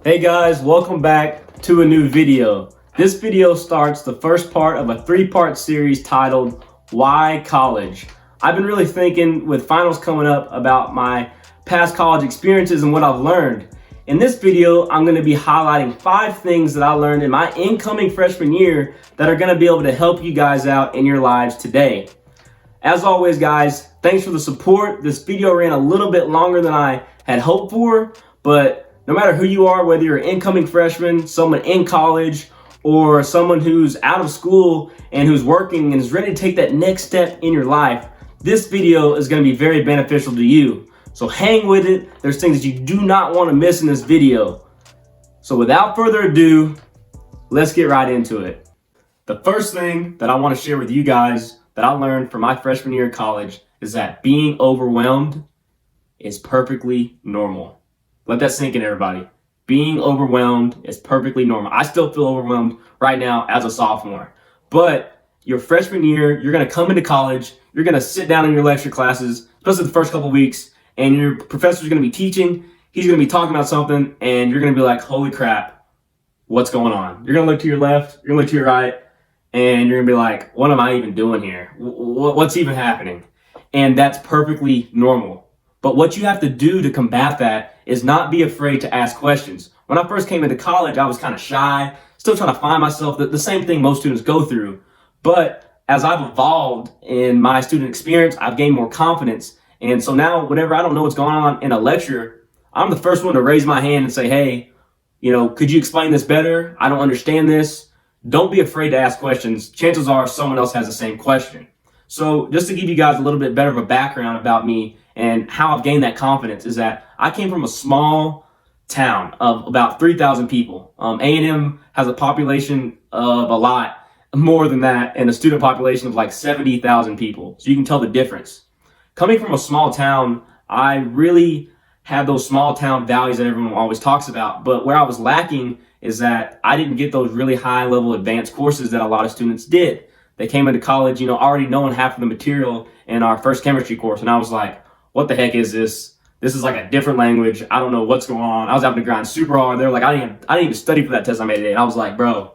Hey guys, welcome back to a new video. This video starts the first part of a three-part series titled Why College? I've been really thinking with finals coming up about my past college experiences and what I've learned. In this video, I'm going to be highlighting 5 things that I learned in my incoming freshman year that are going to be able to help you guys out in your lives today. As always guys, thanks for the support. This video ran a little bit longer than I had hoped for, but no matter who you are, whether you're an incoming freshman, someone in college, or someone who's out of school and who's working and is ready to take that next step in your life, this video is going to be very beneficial to you. So hang with it. There's things that you do not want to miss in this video. So without further ado, let's get right into it. The first thing that I want to share with you guys that I learned from my freshman year of college is that being overwhelmed is perfectly normal. Let that sink in, everybody. Being overwhelmed is perfectly normal. I still feel overwhelmed right now as a sophomore. But your freshman year, you're going to come into college, you're going to sit down in your lecture classes, especially the first couple of weeks, and your professor's going to be teaching, he's going to be talking about something, and you're going to be like, holy crap, what's going on? You're going to look to your left, you're going to look to your right, and you're going to be like, what am I even doing here? What's even happening? And that's perfectly normal. But what you have to do to combat that is not be afraid to ask questions. When I first came into college, I was kind of shy, still trying to find myself, the same thing most students go through. But as I've evolved in my student experience, I've gained more confidence. And so now, whenever I don't know what's going on in a lecture, I'm the first one to raise my hand and say, hey, could you explain this better? I don't understand this. Don't be afraid to ask questions. Chances are someone else has the same question. So just to give you guys a little bit better of a background about me and how I've gained that confidence is that I came from a small town of about 3,000 people. A&M has a population of a lot more than that and a student population of like 70,000 people. So you can tell the difference. Coming from a small town, I really had those small town values that everyone always talks about. But where I was lacking is that I didn't get those really high level advanced courses that a lot of students did. They came into college, already knowing half of the material in our first chemistry course. And I was like, what the heck is this? This is like a different language. I don't know what's going on. I was having to grind super hard. They're like, I didn't even study for that test I made today. And I was like, bro,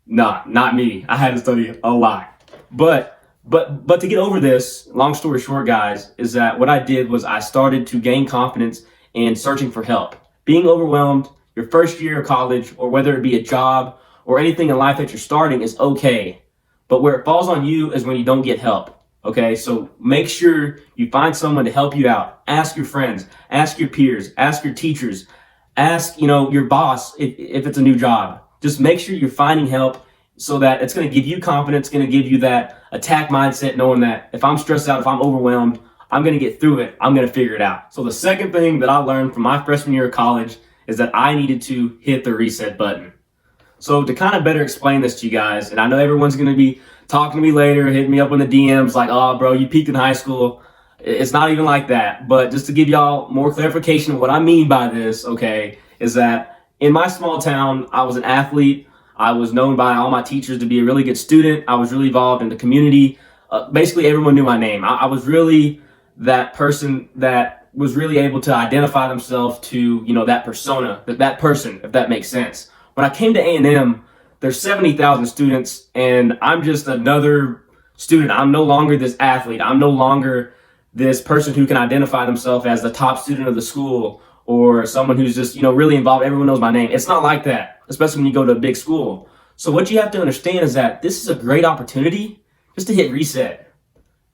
nah, not me. I had to study a lot. But to get over this, long story short, guys, is that what I did was I started to gain confidence in searching for help. Being overwhelmed, your first year of college, or whether it be a job or anything in life that you're starting is okay. But where it falls on you is when you don't get help. Okay, so make sure you find someone to help you out. Ask your friends, ask your peers, ask your teachers, ask, your boss if it's a new job. Just make sure you're finding help so that it's going to give you confidence, going to give you that attack mindset, knowing that if I'm stressed out, if I'm overwhelmed, I'm going to get through it. I'm going to figure it out. So the second thing that I learned from my freshman year of college is that I needed to hit the reset button. So to kind of better explain this to you guys, and I know everyone's going to be talking to me later, hitting me up in the DMs like, oh, bro, you peaked in high school. It's not even like that. But just to give y'all more clarification of what I mean by this, okay, is that in my small town, I was an athlete. I was known by all my teachers to be a really good student. I was really involved in the community. Basically, everyone knew my name. I was really that person that was really able to identify themselves to, that persona, that person, if that makes sense. When I came to A&M, there's 70,000 students, and I'm just another student. I'm no longer this athlete. I'm no longer this person who can identify themselves as the top student of the school or someone who's just, really involved. Everyone knows my name. It's not like that, especially when you go to a big school. So what you have to understand is that this is a great opportunity just to hit reset.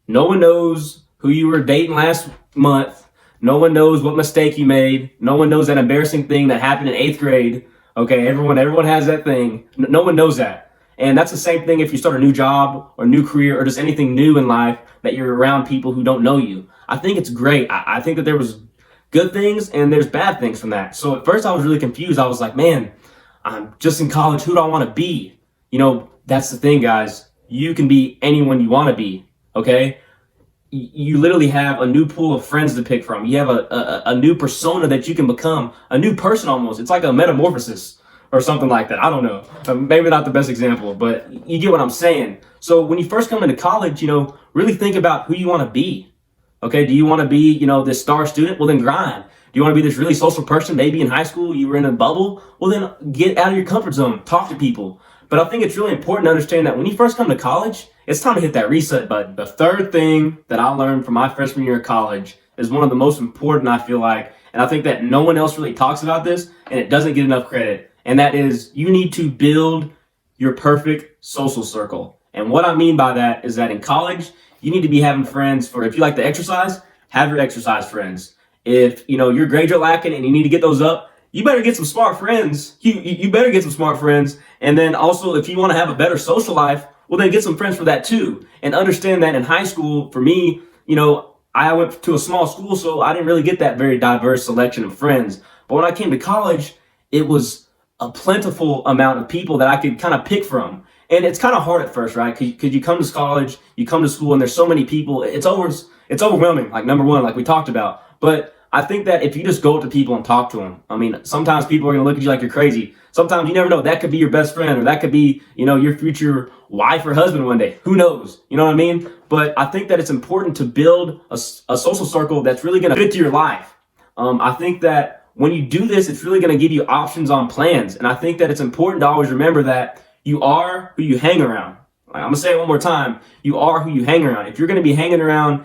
No one knows who you were dating last month. No one knows what mistake you made. No one knows that embarrassing thing that happened in 8th grade. Okay, everyone has that thing. No one knows that. And that's the same thing if you start a new job or new career or just anything new in life that you're around people who don't know you. I think it's great. I think that there was good things and there's bad things from that. So at first I was really confused. I was like, man, I'm just in college. Who do I want to be? That's the thing, guys. You can be anyone you want to be, okay? You literally have a new pool of friends to pick from. You have a new persona that you can become, a new person almost. It's like a metamorphosis or something like that. I don't know. Maybe not the best example, but you get what I'm saying. So when you first come into college, really think about who you want to be. Okay, do you want to be, this star student? Well, then grind. you want to be this really social person? Maybe in high school you were in a bubble. Well, then get out of your comfort zone. Talk to people. But I think it's really important to understand that when you first come to college, it's time to hit that reset button. The third thing that I learned from my freshman year of college is one of the most important, I feel like, and I think that no one else really talks about this, and it doesn't get enough credit. And that is, you need to build your perfect social circle. And what I mean by that is that in college, you need to be having friends for, if you like to exercise, have your exercise friends. If, your grades are lacking and you need to get those up, you better get some smart friends. You better get some smart friends. And then also, if you want to have a better social life, well, then get some friends for that too. And understand that in high school, for me, I went to a small school, so I didn't really get that very diverse selection of friends. But when I came to college, it was a plentiful amount of people that I could kind of pick from. And it's kind of hard at first, right? Because you come to college, you come to school, and there's so many people. It's overwhelming, like number one, like we talked about. But I think that if you just go up to people and talk to them, sometimes people are going to look at you like you're crazy. Sometimes you never know. That could be your best friend, or that could be, your future wife or husband one day. Who knows? You know what I mean? But I think that it's important to build a social circle that's really going to fit to your life. I think that when you do this, it's really going to give you options on plans. And I think that it's important to always remember that you are who you hang around. I'm going to say it one more time. You are who you hang around. If you're going to be hanging around,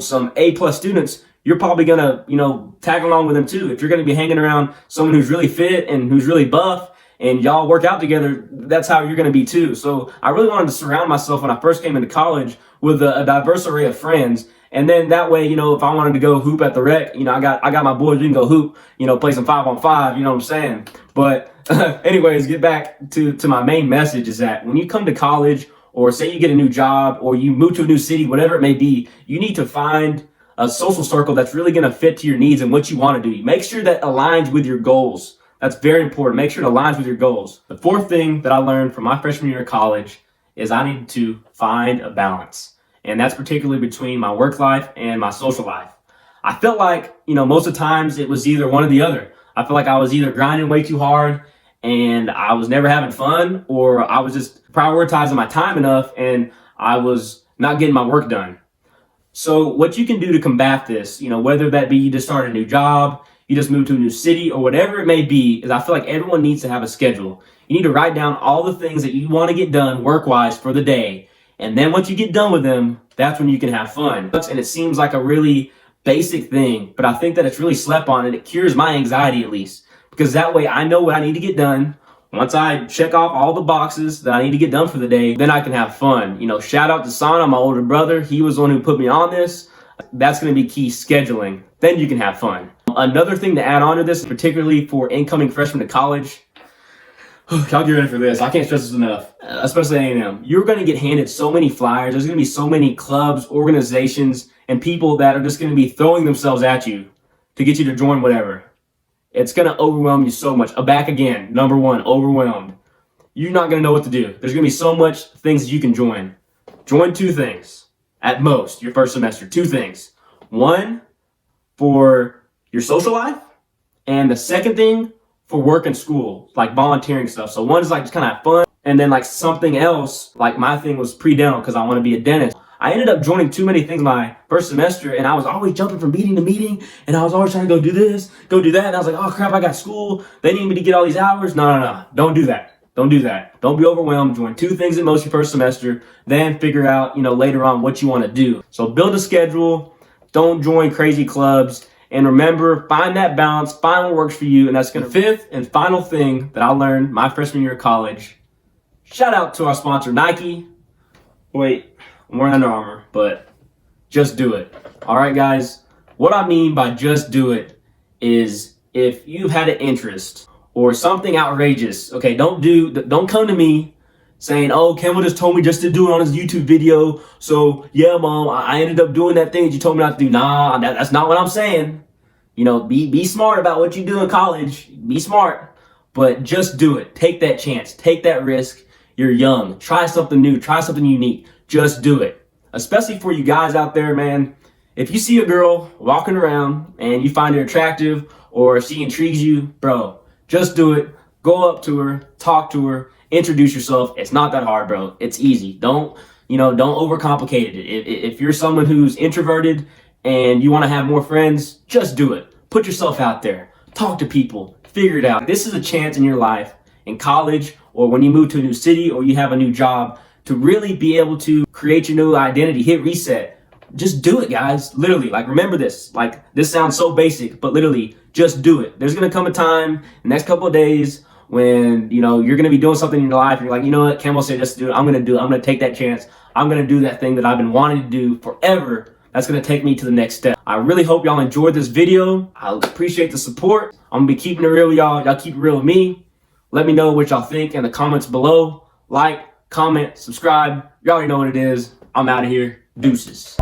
some A+ students, you're probably going to, tag along with them too. If you're going to be hanging around someone who's really fit and who's really buff and y'all work out together, that's how you're going to be too. So I really wanted to surround myself when I first came into college with a diverse array of friends. And then that way, if I wanted to go hoop at the rec, I got my boys, we can go hoop, play some 5-on-5, you know what I'm saying? But anyways, get back to my main message is that when you come to college, or say you get a new job, or you move to a new city, whatever it may be, you need to find a social circle that's really going to fit to your needs and what you want to do. Make sure that aligns with your goals. That's very important. Make sure it aligns with your goals. The fourth thing that I learned from my freshman year of college is I need to find a balance. And that's particularly between my work life and my social life. I felt like, most of the times it was either one or the other. I felt like I was either grinding way too hard and I was never having fun, or I was just prioritizing my time enough and I was not getting my work done. So what you can do to combat this, whether that be you just start a new job, you just move to a new city, or whatever it may be, is I feel like everyone needs to have a schedule. You need to write down all the things that you want to get done work-wise for the day. And then once you get done with them, that's when you can have fun. And it seems like a really basic thing, but I think that it's really slept on, and it cures my anxiety at least. Because that way I know what I need to get done. Once I check off all the boxes that I need to get done for the day, then I can have fun. Shout out to Sana, my older brother. He was the one who put me on this. That's going to be key, scheduling. Then you can have fun. Another thing to add on to this, particularly for incoming freshmen to college, y'all get ready for this. I can't stress this enough, especially A&M. You're going to get handed so many flyers. There's going to be so many clubs, organizations, and people that are just going to be throwing themselves at you to get you to join whatever. It's going to overwhelm you so much. Back again, number one, overwhelmed. You're not going to know what to do. There's going to be so much things you can join. Join 2 things at most your first semester. 2 things. One, for your social life, and the second thing for work and school, like volunteering stuff. So one is like just kind of have fun, and then like something else, like my thing was pre-dental because I want to be a dentist. I ended up joining too many things my first semester, and I was always jumping from meeting to meeting, and I was always trying to go do this, go do that, and I was like, oh crap, I got school, they need me to get all these hours. No, don't do that. Don't do that. Don't be overwhelmed. Join 2 things at most your first semester, then figure out, later on what you want to do. So build a schedule, don't join crazy clubs, and remember, find that balance, find what works for you, and that's going to. 5th and final thing that I learned my freshman year of college, shout out to our sponsor, Nike. Wait. I'm wearing Under Armour, but just do it. All right, guys. What I mean by just do it is if you've had an interest or something outrageous, okay, don't come to me saying, oh, Campbell just told me just to do it on his YouTube video. So yeah, mom, I ended up doing that thing that you told me not to do. Nah, that's not what I'm saying. Be smart about what you do in college. Be smart, but just do it. Take that chance. Take that risk. You're young. Try something new. Try something unique. Just do it. Especially for you guys out there, man. If you see a girl walking around and you find her attractive or if she intrigues you, bro, just do it. Go up to her, talk to her, introduce yourself. It's not that hard, bro. It's easy. Don't overcomplicate it. If you're someone who's introverted and you want to have more friends, just do it. Put yourself out there. Talk to people. Figure it out. This is a chance in your life, in college, or when you move to a new city, or you have a new job, to really be able to create your new identity, hit reset. Just do it, guys. Literally, like, remember this. Like, this sounds so basic, but literally, just do it. There's going to come a time, the next couple of days, when, you know, you're going to be doing something in your life, and you're like, you know what, Campbell said just do it. I'm going to do it. I'm going to take that chance. I'm going to do that thing that I've been wanting to do forever. That's going to take me to the next step. I really hope y'all enjoyed this video. I appreciate the support. I'm going to be keeping it real with y'all. Y'all keep it real with me. Let me know what y'all think in the comments below. Like, comment, subscribe. You already know what it is. I'm out of here. Deuces.